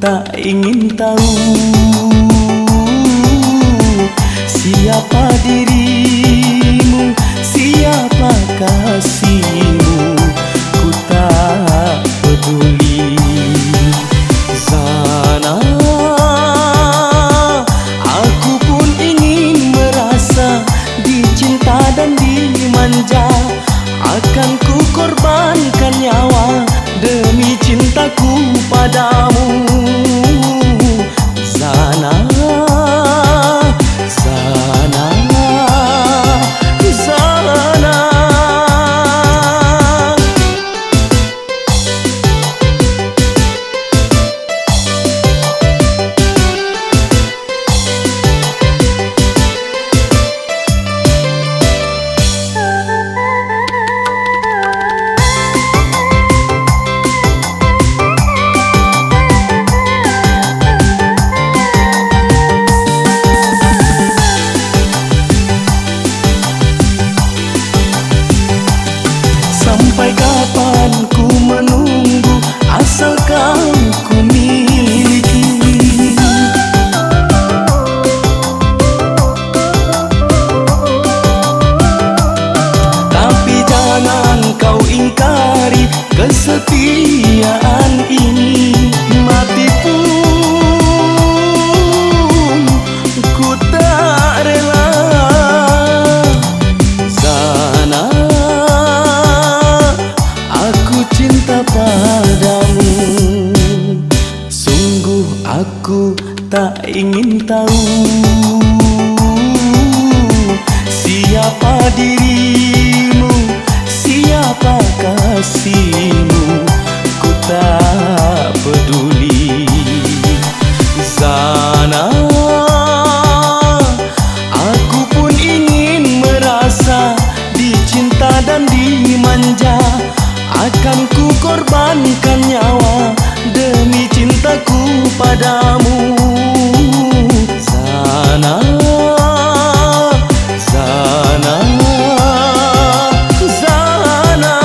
tak ingin tahu siapa dirimu, siapa kasihmu. Ku tak peduli. Sana aku pun ingin merasa dicinta dan dimanja. Akan ku korbankan nyawa demi cintaku padamu. Sana, sana, sana. Sampai kapan ku menunggu asalkan ku miliki. Tapi jangan kau ingkari kesetiaan ini. Mati pun ku tak rela. Sana cinta padamu. Sungguh aku tak ingin tahu siapa dirimu, siapa kasihmu. Ku tak peduli. Sana aku pun ingin merasa dicinta dan dimanja. Akan ku korbankan nyawa demi cintaku padamu. Sana, sana, sana.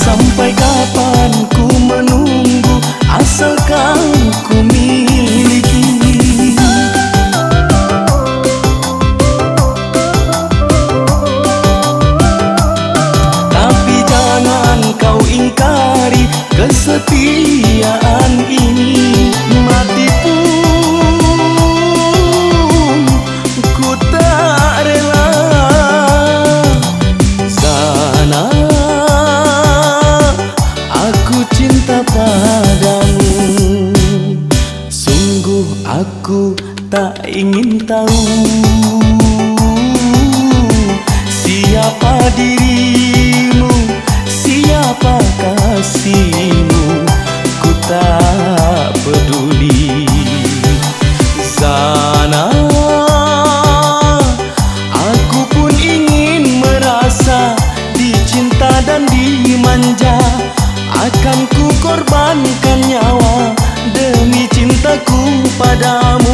Sampai kapan ku menunggu asalkan ku miliki. Tapi jangan kau ingkari kesetiaan ini. Mati pun ku tak rela. Sana aku cinta padamu. Sungguh aku tak ingin tahu siapa dirimu, siapa kasihmu. Ku tak peduli. Sana aku pun ingin merasa dicinta dan dimanja. Akan ku korbankan nyawa demi cintaku padamu.